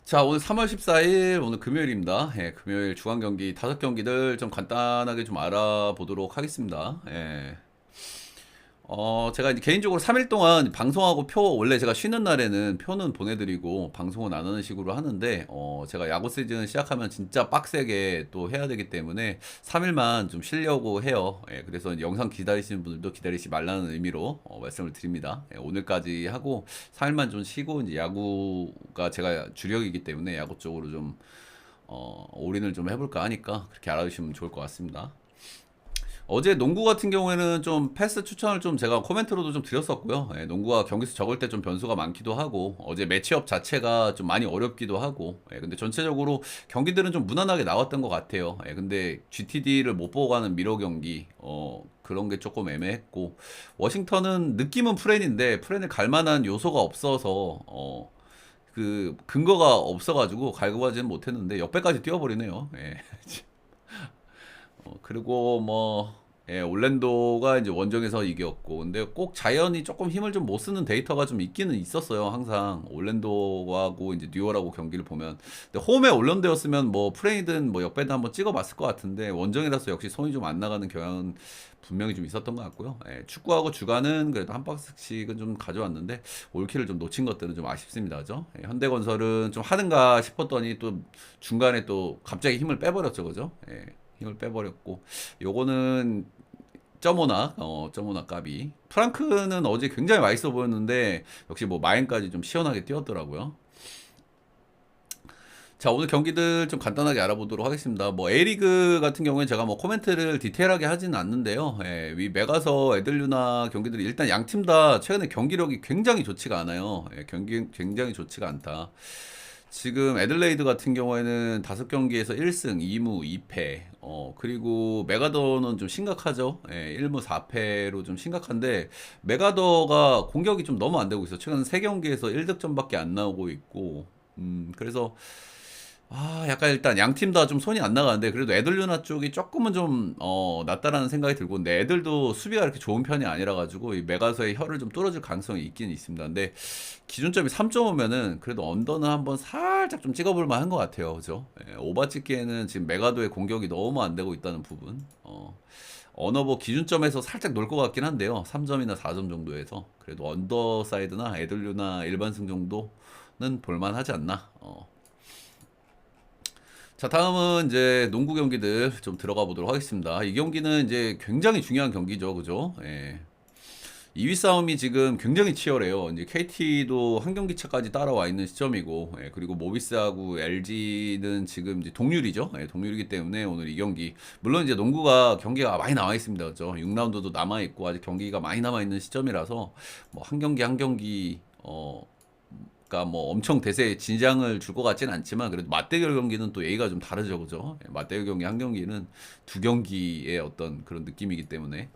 자, 오늘 3월 14일, 오늘 금요일입니다. 예, 금요일 주간 경기 5경기들 좀 간단하게 좀 알아보도록 하겠습니다. 예. 제가 이제 개인적으로 3일 동안 방송하고 원래 제가 쉬는 날에는 표는 보내드리고 방송은 안 하는 식으로 하는데, 제가 야구 시즌 시작하면 진짜 빡세게 또 해야 되기 때문에 3일만 좀 쉬려고 해요. 예, 그래서 영상 기다리시는 분들도 기다리지 말라는 의미로 말씀을 드립니다. 예, 오늘까지 하고 3일만 좀 쉬고 이제 야구가 제가 주력이기 때문에 야구 쪽으로 좀, 올인을 좀 해볼까 하니까 그렇게 알아주시면 좋을 것 같습니다. 어제 농구 같은 경우에는 좀 패스 추천을 좀 제가 코멘트로도 좀 드렸었고요. 예, 농구가 경기수 적을 때 좀 변수가 많기도 하고 어제 매치업 자체가 좀 많이 어렵기도 하고 근데 전체적으로 경기들은 좀 무난하게 나왔던 것 같아요. 근데 GTD를 못 보고 가는 미러 경기 그런 게 조금 애매했고 워싱턴은 느낌은 프렌인데 프렌을 갈 만한 요소가 없어서 그 근거가 없어가지고 갈고 가지는 못했는데 역배까지 뛰어버리네요. 예. 그리고 뭐, 올랜도가 이제 원정에서 이겼고, 근데 꼭 자이언이 조금 힘을 좀 못 쓰는 데이터가 좀 있기는 있었어요. 항상 올랜도하고 이제 뉴얼하고 경기를 보면. 근데 홈에 올랜도였으면 뭐 프레이든 뭐 역배든 한번 찍어봤을 것 같은데 원정이라서 역시 손이 좀 안 나가는 경향은 분명히 좀 있었던 것 같고요. 축구하고 주간은 그래도 한 박스씩은 좀 가져왔는데 올킬을 좀 놓친 것들은 좀 아쉽습니다. 그죠? 현대건설은 좀 하는가 싶었더니 또 중간에 또 갑자기 힘을 빼버렸죠. 그죠? 힘을 빼버렸고 요거는 점오나 점오나 까비 프랑크는 어제 굉장히 맛있어 보였는데 역시 뭐 마인까지 좀 시원하게 뛰었더라고요. 자, 오늘 경기들 좀 간단하게 알아보도록 하겠습니다. 뭐 A리그 같은 경우에 제가 뭐 코멘트를 디테일하게 하지는 않는데요. 위 메가서 에들류나 경기들이 일단 양 팀 다 최근에 경기력이 굉장히 좋지가 않아요. 경기 굉장히 좋지가 않다. 지금 애들레이드 같은 경우에는 5경기에서 1승 2무 2패 그리고 메가더는 좀 심각하죠. 1무 4패로 좀 심각한데 메가더가 공격이 좀 너무 안 되고 있어. 최근 3경기에서 1득점밖에 안 나오고 있고 그래서 약간 일단 양 팀 다 좀 손이 안 나가는데 그래도 애들루나 쪽이 조금은 좀 낫다라는 생각이 들고 근데 애들도 수비가 이렇게 좋은 편이 아니라 가지고 이 메가서의 혀를 좀 뚫어줄 가능성이 있긴 있습니다. 근데 기준점이 3.5면은 그래도 언더는 한번 살짝 좀 찍어볼 만한 것 같아요. 그죠? 오바 찍기에는 지금 메가도의 공격이 너무 안 되고 있다는 부분. 어너버 기준점에서 살짝 놀 것 같긴 한데요. 3점이나 4점 정도에서 그래도 언더 사이드나 애들류나 일반승 정도는 볼만하지 않나. 자, 다음은 이제 농구 경기들 좀 들어가 보도록 하겠습니다. 이 경기는 이제 굉장히 중요한 경기죠. 그죠? 2위 싸움이 지금 굉장히 치열해요. 이제 KT도 한 경기 차까지 따라와 있는 시점이고, 그리고 모비스하고 LG는 지금 이제 동률이죠. 동률이기 때문에 오늘 이 경기. 물론 이제 농구가 경기가 많이 남아 있습니다. 그죠? 6라운드도 남아 있고, 아직 경기가 많이 남아 있는 시점이라서, 뭐 한 경기 한 경기, 그러니까 뭐 엄청 대세에 진장을 줄 것 같지는 않지만 그래도 맞대결 경기는 또 예의가 좀 다르죠, 그죠? 맞대결 경기 한 경기는 두 경기의 어떤 그런 느낌이기 때문에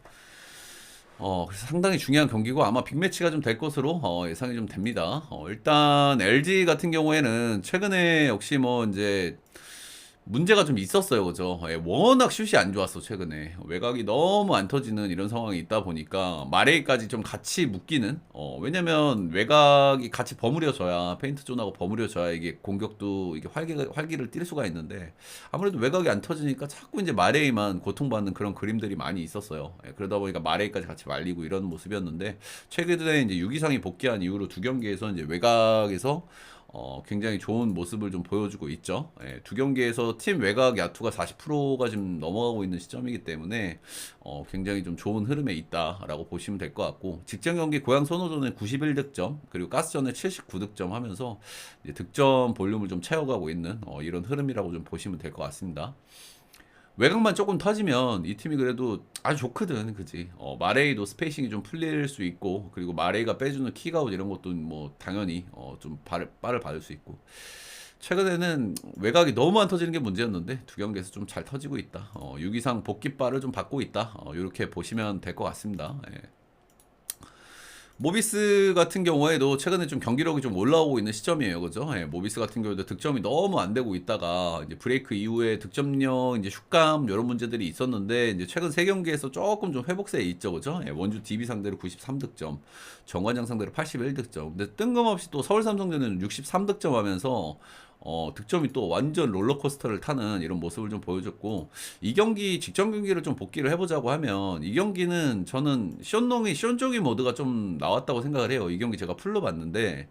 그래서 상당히 중요한 경기고 아마 빅매치가 좀 될 것으로 예상이 좀 됩니다. 일단 LG 같은 경우에는 최근에 역시 뭐 이제 문제가 좀 있었어요, 그죠? 워낙 슛이 안 좋았어, 최근에. 외곽이 너무 안 터지는 이런 상황이 있다 보니까, 마레이까지 좀 같이 묶이는, 왜냐면 외곽이 같이 버무려져야, 페인트 존하고 버무려져야 이게 공격도 이게 활기를 띨 수가 있는데, 아무래도 외곽이 안 터지니까 자꾸 이제 마레이만 고통받는 그런 그림들이 많이 있었어요. 그러다 보니까 마레이까지 같이 말리고 이런 모습이었는데, 최근에 이제 유기상이 복귀한 이후로 2경기에서 이제 외곽에서 굉장히 좋은 모습을 좀 보여주고 있죠. 2경기에서 팀 외곽 야투가 40%가 지금 넘어가고 있는 시점이기 때문에 굉장히 좀 좋은 흐름에 있다라고 보시면 될 것 같고 직전 경기 고양 선호전에 91득점 그리고 가스전에 79득점 하면서 이제 득점 볼륨을 좀 채워가고 있는 이런 흐름이라고 좀 보시면 될 것 같습니다. 외곽만 조금 터지면 이 팀이 그래도 아주 좋거든, 그지? 마레이도 스페이싱이 좀 풀릴 수 있고, 그리고 마레이가 빼주는 킥아웃 이런 것도 뭐 당연히 좀 빠를 받을 수 있고. 최근에는 외곽이 너무 안 터지는 게 문제였는데 2경기에서 좀 잘 터지고 있다. 6이상 복귀발을 좀 받고 있다. 이렇게 보시면 될 것 같습니다. 모비스 같은 경우에도 최근에 좀 경기력이 좀 올라오고 있는 시점이에요. 그죠? 모비스 같은 경우에도 득점이 너무 안 되고 있다가 이제 브레이크 이후에 득점력, 이제 슛감 이런 문제들이 있었는데 이제 최근 3경기에서 조금 좀 회복세에 있죠. 그죠? 원주 DB 상대로 93득점, 정관장 상대로 81득점. 근데 뜬금없이 또 서울 삼성전에는 63득점 하면서 득점이 또 완전 롤러코스터를 타는 이런 모습을 좀 보여줬고, 이 경기 직전 경기를 좀 복기를 해보자고 하면, 이 경기는 저는 션농이 션조기 모드가 좀 나왔다고 생각을 해요. 이 경기 제가 풀로 봤는데,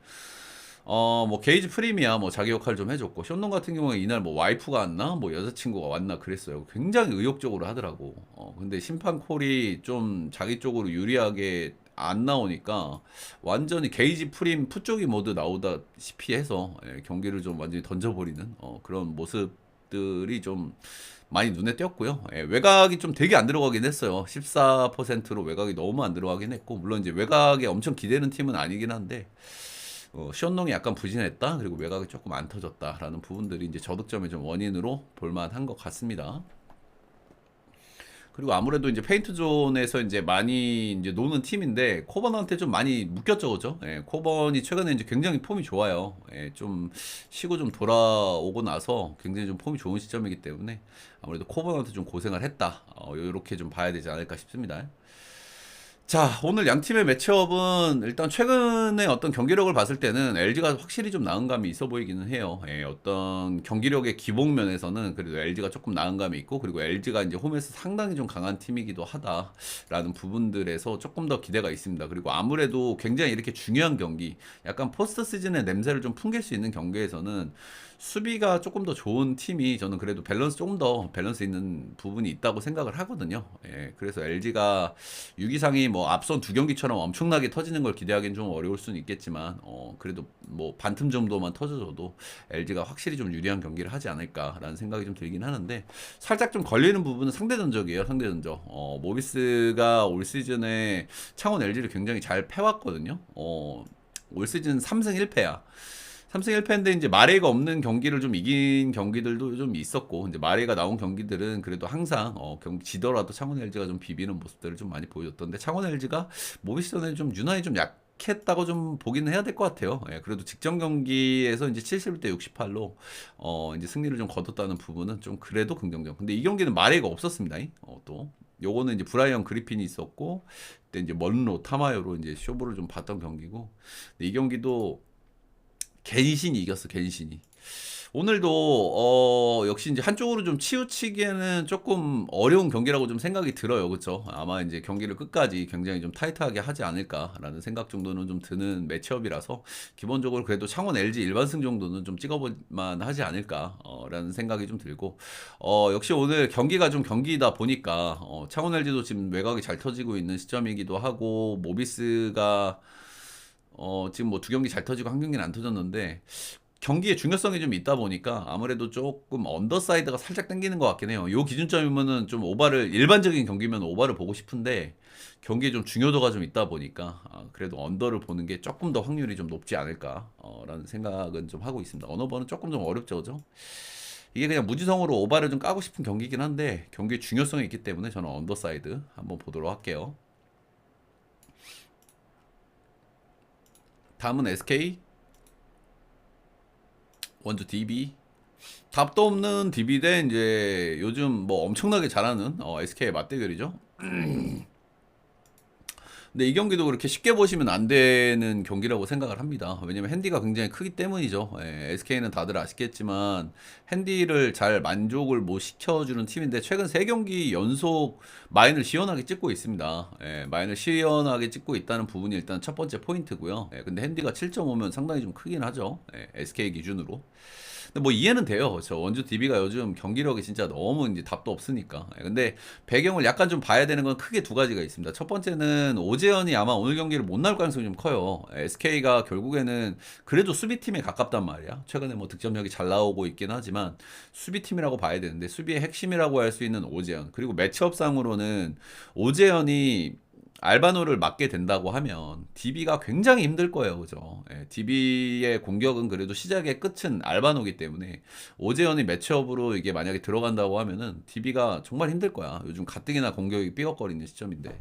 뭐 게이지 프리미야 뭐 자기 역할 좀 해줬고, 션농 같은 경우에 이날 뭐 와이프가 왔나 뭐 여자친구가 왔나 그랬어요. 굉장히 의욕적으로 하더라고. 근데 심판 콜이 좀 자기 쪽으로 유리하게 안 나오니까 완전히 게이지 프림 푸쪽이 모드 나오다시피 해서 경기를 좀 완전히 던져버리는 그런 모습들이 좀 많이 눈에 띄었고요. 외곽이 좀 되게 안 들어가긴 했어요. 14%로 외곽이 너무 안 들어가긴 했고, 물론 이제 외곽에 엄청 기대는 팀은 아니긴 한데, 시온농이 약간 부진했다. 그리고 외곽이 조금 안 터졌다라는 부분들이 이제 저득점의 좀 원인으로 볼만한 것 같습니다. 그리고 아무래도 이제 페인트 존에서 이제 많이 이제 노는 팀인데 코번한테 좀 많이 묶였죠, 그죠? 코번이 최근에 이제 굉장히 폼이 좋아요. 좀 쉬고 좀 돌아오고 나서 굉장히 좀 폼이 좋은 시점이기 때문에 아무래도 코번한테 좀 고생을 했다. 이렇게 좀 봐야 되지 않을까 싶습니다. 자, 오늘 양 팀의 매치업은 일단 최근에 어떤 경기력을 봤을 때는 LG가 확실히 좀 나은 감이 있어 보이기는 해요. 어떤 경기력의 기복 면에서는 그래도 LG가 조금 나은 감이 있고, 그리고 LG가 이제 홈에서 상당히 좀 강한 팀이기도 하다라는 부분들에서 조금 더 기대가 있습니다. 그리고 아무래도 굉장히 이렇게 중요한 경기, 약간 포스트 시즌의 냄새를 좀 풍길 수 있는 경기에서는 수비가 조금 더 좋은 팀이 저는 그래도 조금 더 밸런스 있는 부분이 있다고 생각을 하거든요. 그래서 LG가 6위상이 뭐 앞선 두 경기처럼 엄청나게 터지는 걸 기대하기는 좀 어려울 수는 있겠지만, 그래도 뭐 반틈 정도만 터져줘도 LG가 확실히 좀 유리한 경기를 하지 않을까라는 생각이 좀 들긴 하는데, 살짝 좀 걸리는 부분은 상대전적이에요. 상대전적. 모비스가 올 시즌에 창원 LG를 굉장히 잘 패왔거든요. 올 시즌 3승 1패야. 3승 1패인데 이제 마레이가 없는 경기를 좀 이긴 경기들도 좀 있었고, 이제 마레이가 나온 경기들은 그래도 항상 경기 지더라도 창원 LG가 좀 비비는 모습들을 좀 많이 보여줬던데, 창원 LG가 모비스전에 좀 유난히 좀 약했다고 좀 보기는 해야 될 것 같아요. 그래도 직전 경기에서 이제 71대 68로 이제 승리를 좀 거뒀다는 부분은 좀 그래도 긍정적. 근데 이 경기는 마레이가 없었습니다. 또 요거는 이제 브라이언 그리핀이 있었고, 그때 이제 먼로 타마요로 이제 쇼부를 좀 봤던 경기고, 근데 이 경기도 겐신이 이겼어, 겐신이. 오늘도 역시 이제 한쪽으로 좀 치우치기에는 조금 어려운 경기라고 좀 생각이 들어요, 그렇죠? 아마 이제 경기를 끝까지 굉장히 좀 타이트하게 하지 않을까라는 생각 정도는 좀 드는 매치업이라서, 기본적으로 그래도 창원 LG 일반승 정도는 좀 찍어볼만 하지 않을까라는 생각이 좀 들고, 역시 오늘 경기가 좀 경기다 보니까 창원 LG도 지금 외곽이 잘 터지고 있는 시점이기도 하고, 모비스가 지금 뭐 두 경기 잘 터지고 한 경기는 안 터졌는데, 경기의 중요성이 좀 있다 보니까 아무래도 조금 언더사이드가 살짝 당기는 것 같긴 해요. 요 기준점이면은 좀 오바를, 일반적인 경기면 오바를 보고 싶은데, 경기에 좀 중요도가 좀 있다 보니까 그래도 언더를 보는 게 조금 더 확률이 좀 높지 않을까라는 생각은 좀 하고 있습니다. 언어버는 조금 좀 어렵죠, 그죠? 이게 그냥 무지성으로 오바를 좀 까고 싶은 경기긴 한데, 경기의 중요성이 있기 때문에 저는 언더사이드 한번 보도록 할게요. 다음은 SK 원주 DB. 답도 없는 DB 대 이제 요즘 뭐 엄청나게 잘하는 SK의 맞대결이죠. 근데 이 경기도 그렇게 쉽게 보시면 안 되는 경기라고 생각을 합니다. 왜냐면 핸디가 굉장히 크기 때문이죠. SK는 다들 아시겠지만 핸디를 잘 만족을 못 시켜주는 팀인데, 최근 3경기 연속 마인을 시원하게 찍고 있습니다. 마인을 시원하게 찍고 있다는 부분이 일단 첫 번째 포인트고요. 근데 핸디가 7.5면 상당히 좀 크긴 하죠. SK 기준으로. 근데 뭐 이해는 돼요. 저 원주 DB가 요즘 경기력이 진짜 너무 이제 답도 없으니까. 근데 배경을 약간 좀 봐야 되는 건 크게 두 가지가 있습니다. 첫 번째는 오재현이 아마 오늘 경기를 못 나올 가능성이 좀 커요. SK가 결국에는 그래도 수비팀에 가깝단 말이야. 최근에 뭐 득점력이 잘 나오고 있긴 하지만 수비팀이라고 봐야 되는데, 수비의 핵심이라고 할 수 있는 오재현. 그리고 매치업상으로는 오재현이 알바노를 맡게 된다고 하면 DB가 굉장히 힘들 거예요. 그죠? DB의 공격은 그래도 시작의 끝은 알바노기 때문에, 오재현이 매치업으로 이게 만약에 들어간다고 하면은 DB가 정말 힘들 거야. 요즘 가뜩이나 공격이 삐걱거리는 시점인데.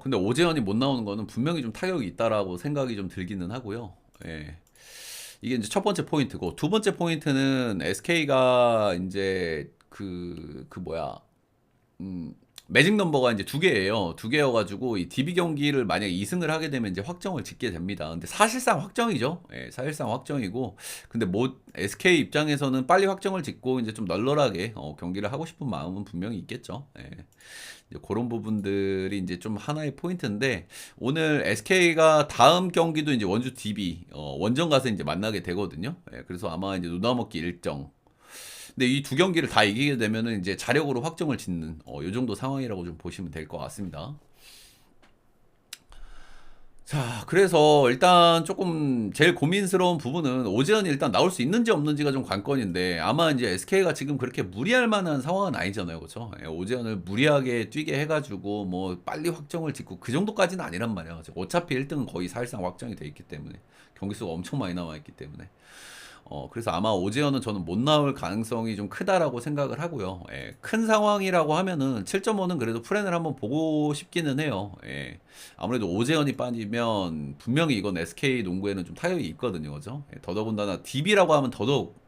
근데 오재현이 못 나오는 거는 분명히 좀 타격이 있다라고 생각이 좀 들기는 하고요. 이게 이제 첫 번째 포인트고, 두 번째 포인트는 SK가 이제 그 뭐야, 매직 넘버가 이제 두 개예요. 두 개여가지고 이 DB 경기를 만약에 2승을 하게 되면 이제 확정을 짓게 됩니다. 근데 사실상 확정이죠. 예, 사실상 확정이고, 근데 뭐 SK 입장에서는 빨리 확정을 짓고 이제 좀 널널하게 경기를 하고 싶은 마음은 분명히 있겠죠. 예. 이제 그런 부분들이 이제 좀 하나의 포인트인데, 오늘 SK가 다음 경기도 이제 원주 DB 원정 가서 이제 만나게 되거든요. 예, 그래서 아마 이제 누나먹기 일정. 근데 이 두 경기를 다 이기게 되면은 이제 자력으로 확정을 짓는 요 정도 상황이라고 좀 보시면 될 것 같습니다. 자, 그래서 일단 조금 제일 고민스러운 부분은 오재현이 일단 나올 수 있는지 없는지가 좀 관건인데, 아마 이제 SK가 지금 그렇게 무리할 만한 상황은 아니잖아요. 그렇죠? 오재현을 무리하게 뛰게 해가지고 뭐 빨리 확정을 짓고 그 정도까지는 아니란 말이야. 그죠? 어차피 1등은 거의 사실상 확정이 돼 있기 때문에, 경기 수가 엄청 많이 남아 있기 때문에. 그래서 아마 오재현은 저는 못 나올 가능성이 좀 크다라고 생각을 하고요. 예, 큰 상황이라고 하면은 7.5는 그래도 프렌을 한번 보고 싶기는 해요. 예, 아무래도 오재현이 빠지면 분명히 이건 SK 농구에는 좀 타격이 있거든요. 그죠? 예, 더더군다나 DB라고 하면 더더욱,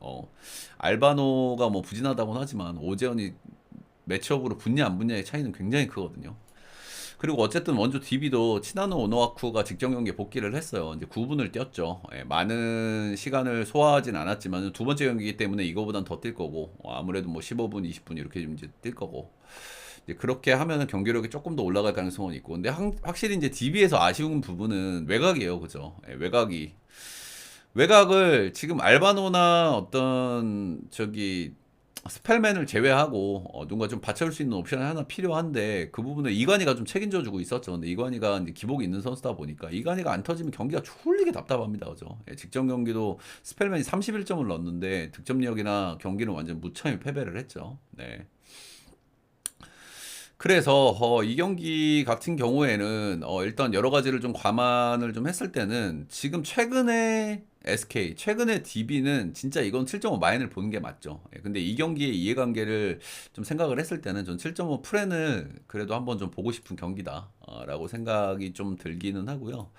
알바노가 뭐 부진하다고는 하지만 오재현이 매치업으로 붙냐 안 붙냐의 차이는 굉장히 크거든요. 그리고 어쨌든 원주 DB도 치나노 오노와쿠가 직전 경기에 복귀를 했어요. 이제 9분을 뛰었죠. 예, 많은 시간을 소화하진 않았지만 두 번째 경기이기 때문에 이거보단 더 뛸 거고, 아무래도 뭐 15분, 20분 이렇게 좀 이제 뛸 거고. 이제 그렇게 하면은 경기력이 조금 더 올라갈 가능성은 있고. 근데 확실히 이제 DB에서 아쉬운 부분은 외곽이에요. 그죠? 예, 외곽을 지금 알바노나 어떤 저기 스펠맨을 제외하고 누군가 좀 받쳐줄 수 있는 옵션이 하나 필요한데, 그 부분을 이관이가 좀 책임져 주고 있었죠. 근데 이관이가 이제 기복이 있는 선수다 보니까 이관이가 안 터지면 경기가 졸리게 답답합니다. 그죠? 예, 직전 경기도 스펠맨이 31점을 넣었는데 득점력이나 경기는 완전 무참히 패배를 했죠. 네. 그래서 이 경기 같은 경우에는 일단 여러 가지를 좀 감안을 좀 했을 때는 지금 최근에 SK, 최근에 DB는 진짜 이건 7.5 마인을 보는 게 맞죠. 예, 근데 이 경기의 이해관계를 좀 생각을 했을 때는 전 7.5 프렌을 그래도 한번 좀 보고 싶은 경기다. 라고 생각이 좀 들기는 하고요.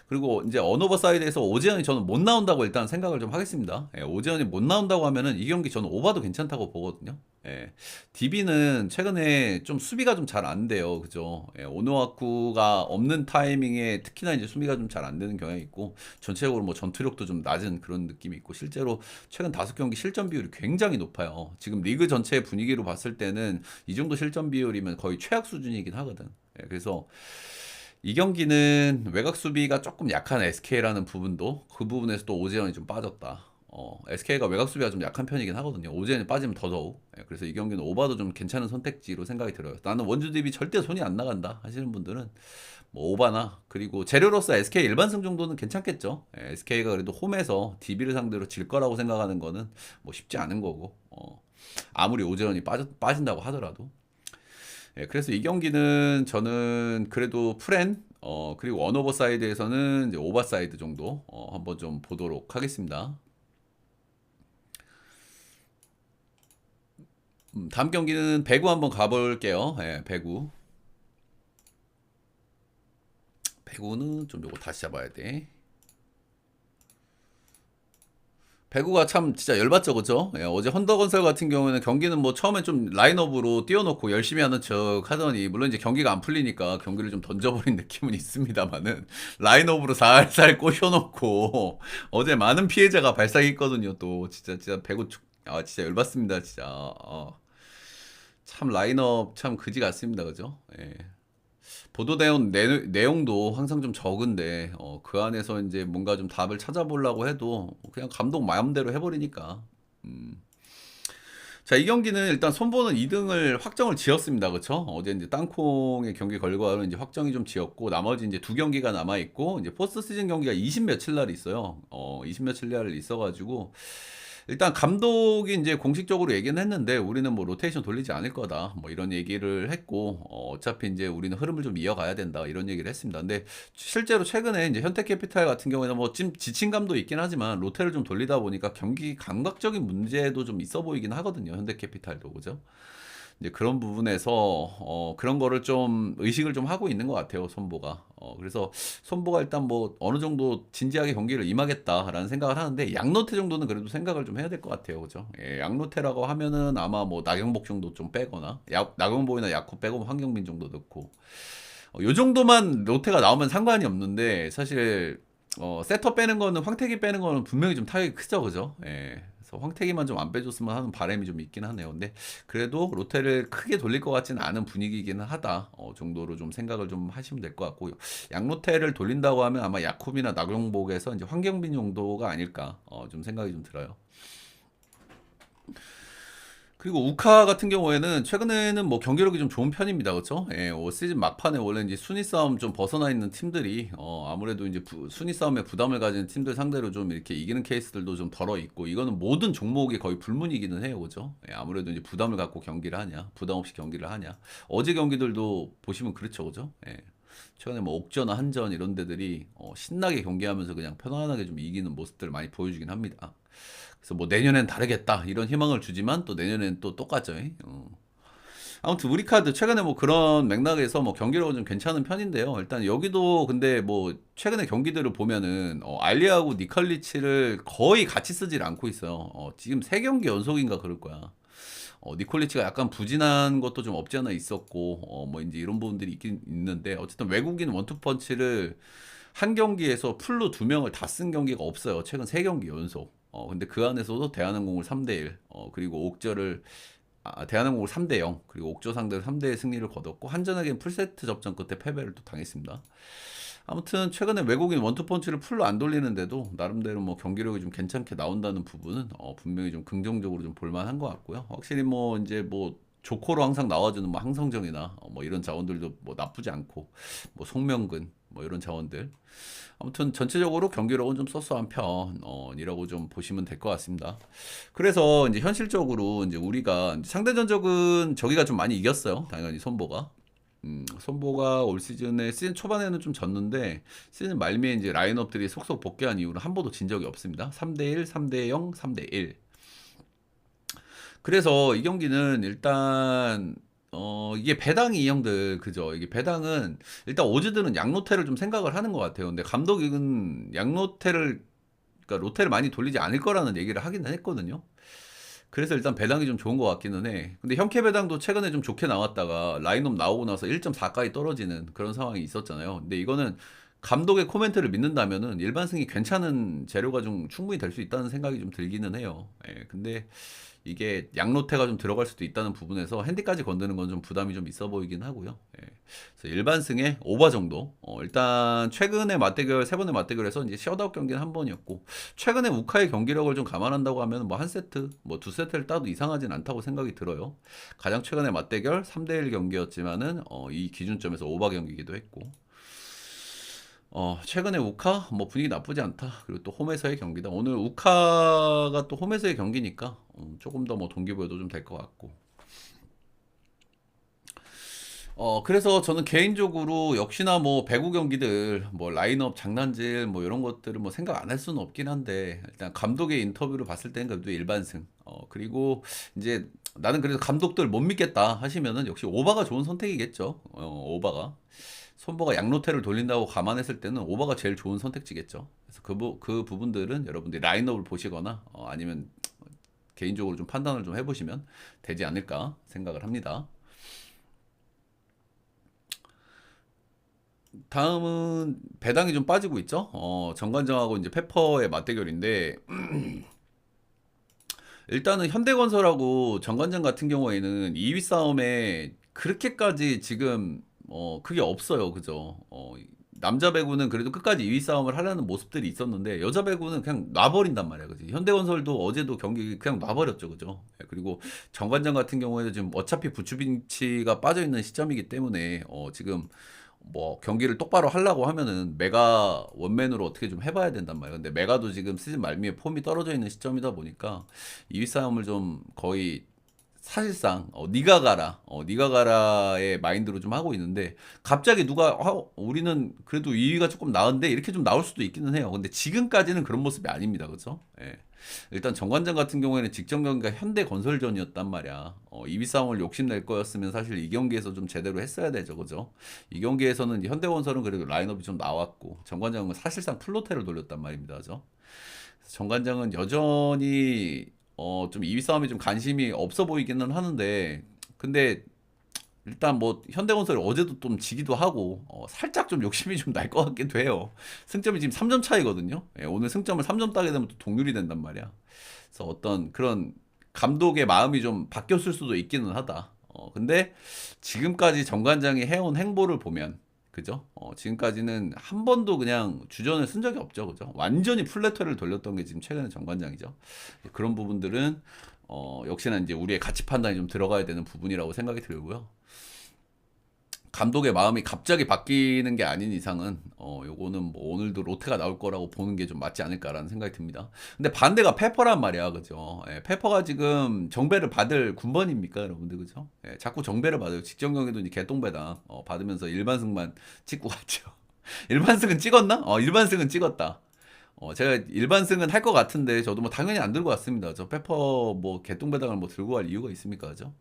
그리고 이제 언오버 사이드에서 오재현이 저는 못 나온다고 일단 생각을 좀 하겠습니다. 예, 오재현이 못 나온다고 하면은 이 경기 저는 오바도 괜찮다고 보거든요. 예, DB는 최근에 좀 수비가 좀 잘 안 돼요. 그죠? 예, 오노와쿠가 없는 타이밍에 특히나 이제 수비가 좀 잘 안 되는 경향이 있고, 전체적으로 뭐 전투력도 좀 낮은 그런 느낌이 있고, 실제로 최근 5경기 실점 비율이 굉장히 높아요. 지금 리그 전체 분위기로 봤을 때는 이 정도 실점 비율이면 거의 최악 수준이긴 하거든. 예, 그래서 이 경기는 외곽 수비가 조금 약한 SK라는 부분도, 그 부분에서 또 오재현이 좀 빠졌다. SK가 외곽 수비가 좀 약한 편이긴 하거든요. 오재현이 빠지면 더더욱. 예, 그래서 이 경기는 오바도 좀 괜찮은 선택지로 생각이 들어요. 나는 원주 DB 절대 손이 안 나간다 하시는 분들은 뭐 오바나, 그리고 재료로서 SK 일반승 정도는 괜찮겠죠. SK가 그래도 홈에서 DB를 상대로 질 거라고 생각하는 거는 뭐 쉽지 않은 거고. 아무리 오재현이 빠진다고 하더라도. 예, 그래서 이 경기는 저는 그래도 프렌, 그리고 언오버 사이드에서는 이제 오버 사이드 정도 한번 좀 보도록 하겠습니다. 다음 경기는 배구 한번 가볼게요. 예, 배구. 배구는 좀 요거 다시 잡아야 돼. 배구가 참 진짜 열받죠, 그죠? 예, 어제 헌더건설 같은 경우에는 경기는 뭐 처음에 좀 라인업으로 띄워놓고 열심히 하는 척 하더니, 물론 이제 경기가 안 풀리니까 경기를 좀 던져버린 느낌은 있습니다만은, 라인업으로 살살 꼬셔놓고 어제 많은 피해자가 발생했거든요. 또 진짜 배구 진짜 열받습니다, 진짜. 참 라인업 참 그지 같습니다, 그죠? 예. 보도되온 내용도 항상 좀 적은데, 그 안에서 이제 뭔가 좀 답을 찾아보려고 해도 그냥 감독 마음대로 해버리니까. 음. 자, 이 경기는 일단 손보는 2등을 확정을 지었습니다. 그쵸? 어제 이제 땅콩의 경기 결과로 이제 확정이 좀 지었고, 나머지 이제 두 경기가 남아있고, 이제 포스트 시즌 경기가 20 며칠 날 있어요. 20 며칠 날 있어가지고, 일단 감독이 이제 공식적으로 얘기는 했는데, 우리는 뭐 로테이션 돌리지 않을 거다, 뭐 이런 얘기를 했고, 어차피 이제 우리는 흐름을 좀 이어가야 된다, 이런 얘기를 했습니다. 근데 실제로 최근에 이제 현대캐피탈 같은 경우에는 뭐 지친감도 있긴 하지만 로테를 좀 돌리다 보니까 경기 감각적인 문제도 좀 있어 보이긴 하거든요. 현대캐피탈도. 그죠? 이제 그런 부분에서 그런 거를 좀 의식을 좀 하고 있는 것 같아요, 손보가. 그래서 손보가 일단 뭐 어느 정도 진지하게 경기를 임하겠다라는 생각을 하는데 양노태 정도는 그래도 생각을 좀 해야 될 것 같아요, 그죠? 예, 양노태라고 하면은 아마 뭐 나경복 정도 좀 빼거나 나경복이나 야쿠 빼고 황경민 정도 넣고 요 정도만 로테가 나오면 상관이 없는데 사실 세터 빼는 거는 황태기 빼는 거는 분명히 좀 타격이 크죠, 그죠? 예. 그래서 황태기만 좀 안 빼줬으면 하는 바람이 좀 있긴 하네요. 근데 그래도 로테를 크게 돌릴 것 같지는 않은 분위기이기는 하다 정도로 좀 생각을 좀 하시면 될 것 같고요. 양로테를 돌린다고 하면 아마 야쿰이나 나경복에서 이제 황경빈 정도가 아닐까 좀 생각이 좀 들어요. 그리고 우카 같은 경우에는 최근에는 뭐 경기력이 좀 좋은 편입니다. 그렇죠? 예, 시즌 막판에 원래 이제 순위 싸움 좀 벗어나 있는 팀들이 아무래도 이제 순위 싸움에 부담을 가진 팀들 상대로 좀 이렇게 이기는 케이스들도 좀 덜어 있고 이거는 모든 종목이 거의 불문이기는 해요. 그렇죠? 예, 아무래도 이제 부담을 갖고 경기를 하냐, 부담 없이 경기를 하냐. 어제 경기들도 보시면 그렇죠. 그죠? 예. 최근에 뭐 옥저나 한전 이런 데들이 신나게 경기하면서 그냥 편안하게 좀 이기는 모습들을 많이 보여주긴 합니다. 그래서 뭐 내년엔 다르겠다 이런 희망을 주지만 또 내년엔 또 똑같죠. 아무튼 우리 카드 최근에 뭐 그런 맥락에서 뭐 경기력은 좀 괜찮은 편인데요. 일단 여기도 근데 뭐 최근에 경기들을 보면은 알리하고 니컬리치를 거의 같이 쓰질 않고 있어요. 지금 3경기 연속인가 그럴 거야. 니콜리치가 약간 부진한 것도 좀 없지 않아 있었고 뭐 이제 이런 부분들이 있긴 있는데 어쨌든 외국인 원투펀치를 한 경기에서 풀로 2명을 다 쓴 경기가 없어요. 최근 3경기 연속. 근데 그 안에서도 대한항공을 3대1, 그리고 옥저를 대한항공을 3대0, 그리고 옥저 상대로 3대1 승리를 거뒀고 한전에겐 풀세트 접전 끝에 패배를 또 당했습니다. 아무튼 최근에 외국인 원투펀치를 풀로 안 돌리는데도 나름대로 뭐 경기력이 좀 괜찮게 나온다는 부분은 분명히 좀 긍정적으로 좀 볼만한 것 같고요. 확실히 뭐 이제 뭐 조커로 항상 나와주는 뭐 항성정이나 뭐 이런 자원들도 뭐 나쁘지 않고 뭐 송명근 뭐 이런 자원들 아무튼 전체적으로 경기력은 좀 쏘쏘한 편이라고 좀 보시면 될 것 같습니다. 그래서 이제 현실적으로 이제 우리가 이제 상대 전적은 저기가 좀 많이 이겼어요. 당연히 손보가. 손보가 올 시즌에 시즌 초반에는 좀 졌는데 시즌 말미에 이제 라인업들이 속속 복귀한 이후로 한 번도 진 적이 없습니다. 3대1, 3대0, 3대1. 그래서 이 경기는 일단 이게 배당이 이 형들 그죠? 이게 배당은 일단 오즈들은 양로테를 좀 생각을 하는 것 같아요. 근데 감독은 양로테를 그러니까 로테를 많이 돌리지 않을 거라는 얘기를 하기는 했거든요. 그래서 일단 배당이 좀 좋은 것 같기는 해. 근데 현캐 배당도 최근에 좀 좋게 나왔다가 라인업 나오고 나서 1.4까지 떨어지는 그런 상황이 있었잖아요. 근데 이거는 감독의 코멘트를 믿는다면은 일반승이 괜찮은 재료가 좀 충분히 될 수 있다는 생각이 좀 들기는 해요. 예, 근데 이게 양로테가 좀 들어갈 수도 있다는 부분에서 핸디까지 건드는 건 좀 부담이 좀 있어 보이긴 하고요. 예. 그래서 일반승의 오버 정도. 일단 최근에 맞대결 3번의 맞대결에서 이제 셧아웃 경기는 한 번이었고 최근에 우카의 경기력을 좀 감안한다고 하면 뭐 한 세트, 뭐 두 세트를 따도 이상하진 않다고 생각이 들어요. 가장 최근에 맞대결 3대1 경기였지만은 이 기준점에서 오버 경기이기도 했고 최근에 우카 뭐 분위기 나쁘지 않다. 그리고 또 홈에서의 경기다. 오늘 우카가 또 홈에서의 경기니까 조금 더 뭐 동기부여도 좀 될 것 같고. 그래서 저는 개인적으로 역시나 뭐 배구 경기들 뭐 라인업 장난질 뭐 이런 것들을 뭐 생각 안 할 수는 없긴 한데 일단 감독의 인터뷰를 봤을 때는 그래도 일반승. 그리고 이제 나는 그래도 감독들 못 믿겠다 하시면은 역시 오바가 좋은 선택이겠죠. 오바가. 손보가 양로테를 돌린다고 감안했을 때는 오바가 제일 좋은 선택지겠죠. 그래서 그 부분들은 여러분들이 라인업을 보시거나 아니면 개인적으로 좀 판단을 좀 해보시면 되지 않을까 생각을 합니다. 다음은 배당이 좀 빠지고 있죠. 정관장하고 이제 페퍼의 맞대결인데 일단은 현대건설하고 정관장 같은 경우에는 2위 싸움에 그렇게까지 지금 그게 없어요. 그죠? 남자 배구는 그래도 끝까지 2위 싸움을 하려는 모습들이 있었는데 여자 배구는 그냥 놔버린단 말이야. 그지? 현대건설도 어제도 경기 그냥 놔버렸죠. 그죠? 예, 그리고 정관장 같은 경우에는 지금 어차피 부추빈치가 빠져 있는 시점이기 때문에 지금 뭐 경기를 똑바로 하려고 하면은 메가 원맨으로 어떻게 좀 해봐야 된단 말이야. 근데 메가도 지금 시즌 말미에 폼이 떨어져 있는 시점이다 보니까 2위 싸움을 좀 거의 사실상 네가 가라, 네가 가라의 마인드로 좀 하고 있는데 갑자기 누가 우리는 그래도 2위가 조금 나은데 이렇게 좀 나올 수도 있기는 해요. 근데 지금까지는 그런 모습이 아닙니다, 그렇죠? 예. 일단 정관장 같은 경우에는 직전 경기가 현대건설전이었단 말이야. 2위 싸움을 욕심낼 거였으면 사실 이 경기에서 좀 제대로 했어야 되죠, 그죠? 이 경기에서는 이제 현대건설은 그래도 라인업이 좀 나왔고 정관장은 사실상 플로테를 돌렸단 말입니다, 그죠? 정관장은 여전히 좀 2위 싸움에 좀 관심이 없어 보이기는 하는데 근데 일단 뭐 현대건설이 어제도 좀 지기도 하고 살짝 좀 욕심이 좀 날 것 같기도 해요. 승점이 지금 3점 차이거든요. 예, 오늘 승점을 3점 따게 되면 또 동률이 된단 말이야. 그래서 어떤 그런 감독의 마음이 좀 바뀌었을 수도 있기는 하다. 근데 지금까지 정관장이 해온 행보를 보면 그죠? 지금까지는 한 번도 그냥 주전을 쓴 적이 없죠. 그죠? 완전히 플래터를 돌렸던 게 지금 최근에 정관장이죠. 그런 부분들은 역시나 이제 우리의 가치 판단이 좀 들어가야 되는 부분이라고 생각이 들고요. 감독의 마음이 갑자기 바뀌는 게 아닌 이상은 요거는 뭐 오늘도 롯데가 나올 거라고 보는 게 좀 맞지 않을까라는 생각이 듭니다. 근데 반대가 페퍼란 말이야, 그죠? 예, 페퍼가 지금 정배를 받을 군번입니까, 여러분들, 그죠? 예, 자꾸 정배를 받아요. 직전 경기도 이제 개똥배당 받으면서 일반승만 찍고 갔죠. 일반승은 찍었나? 일반승은 찍었다. 제가 일반승은 할 것 같은데 저도 뭐 당연히 안 들고 왔습니다. 저 페퍼 뭐 개똥배당을 뭐 들고 갈 이유가 있습니까, 그죠?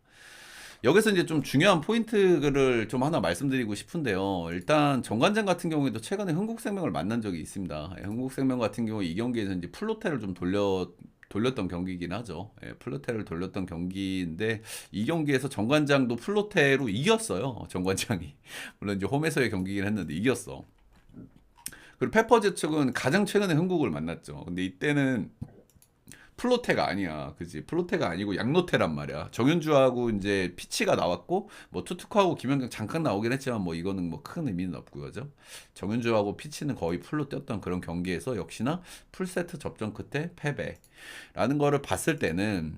여기서 이제 좀 중요한 포인트를 좀 하나 말씀드리고 싶은데요. 일단 정관장 같은 경우에도 최근에 흥국생명을 만난 적이 있습니다. 흥국생명 같은 경우 이 경기에서 이제 플로테를 좀 돌렸던 경기이긴 하죠. 플로테를 돌렸던 경기인데 이 경기에서 정관장도 플로테로 이겼어요. 정관장이 물론 이제 홈에서의 경기이긴 했는데 이겼어. 그리고 페퍼즈 측은 가장 최근에 흥국을 만났죠. 근데 이때는 플로테가 아니야. 그지? 플로테가 아니고 양로테란 말이야. 정윤주하고 이제 피치가 나왔고, 뭐 투투크하고 김연경 잠깐 나오긴 했지만, 뭐 이거는 뭐 큰 의미는 없고요. 그죠? 정윤주하고 피치는 거의 풀로 뛰었던 그런 경기에서 역시나 풀세트 접전 끝에 패배라는 거를 봤을 때는,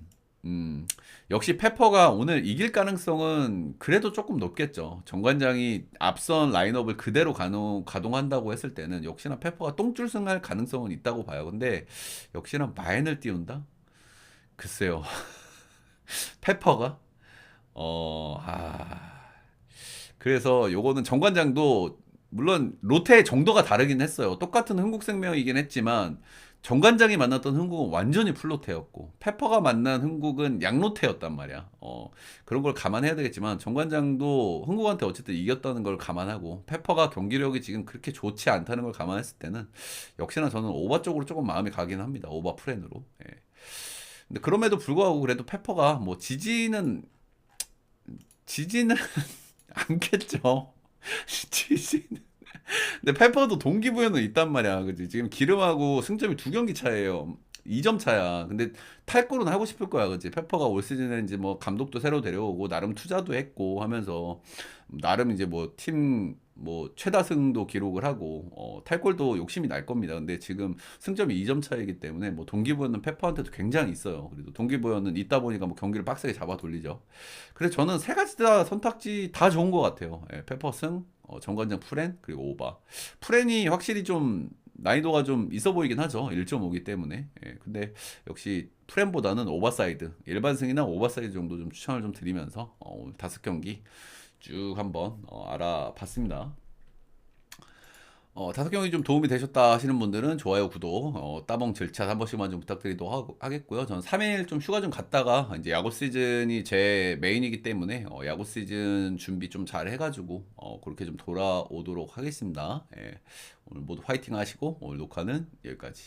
역시 페퍼가 오늘 이길 가능성은 그래도 조금 높겠죠. 정관장이 앞선 라인업을 그대로 가동한다고 했을 때는 역시나 페퍼가 똥줄승할 가능성은 있다고 봐요. 근데 역시나 마인을 띄운다? 글쎄요. 페퍼가? 그래서 요거는 정관장도 물론 롯데의 정도가 다르긴 했어요. 똑같은 흥국생명이긴 했지만 정관장이 만났던 흥국은 완전히 플롯테였고 페퍼가 만난 흥국은 양롯테였단 말이야. 그런 걸 감안해야 되겠지만 정관장도 흥국한테 어쨌든 이겼다는 걸 감안하고 페퍼가 경기력이 지금 그렇게 좋지 않다는 걸 감안했을 때는 역시나 저는 오바 쪽으로 조금 마음이 가긴 합니다. 오바 프렌으로. 예. 근데 그럼에도 불구하고 그래도 페퍼가 뭐 지지는 않겠죠. 지지는. 근데 페퍼도 동기부여는 있단 말이야. 그지? 지금 기름하고 승점이 두 경기 차예요. 2점 차야. 근데 탈골은 하고 싶을 거야. 그지? 페퍼가 올 시즌에 이제 뭐 감독도 새로 데려오고 나름 투자도 했고 하면서 나름 이제 뭐 팀 뭐 최다승도 기록을 하고 탈골도 욕심이 날 겁니다. 근데 지금 승점이 2점 차이기 때문에 뭐 동기부여는 페퍼한테도 굉장히 있어요. 그리고 동기부여는 있다 보니까 뭐 경기를 빡세게 잡아 돌리죠. 그래서 저는 세 가지 다 선택지 다 좋은 것 같아요. 예, 페퍼 승, 정관장 프렌 그리고 오바. 프렌이 확실히 좀 난이도가 좀 있어 보이긴 하죠. 1.5기 때문에. 예, 근데 역시 프렌보다는 오버사이드, 일반승이나 오버사이드 정도 좀 추천을 좀 드리면서 오늘 5경기 쭉 한번 알아봤습니다. 5경기 좀 도움이 되셨다 하시는 분들은 좋아요, 구독, 따봉 절차 한 번씩만 좀 부탁드리도록 하겠고요. 저는 3일 좀 휴가 좀 갔다가 이제 야구 시즌이 제 메인이기 때문에 야구 시즌 준비 좀 잘 해가지고 그렇게 좀 돌아오도록 하겠습니다. 예, 오늘 모두 화이팅 하시고 오늘 녹화는 여기까지.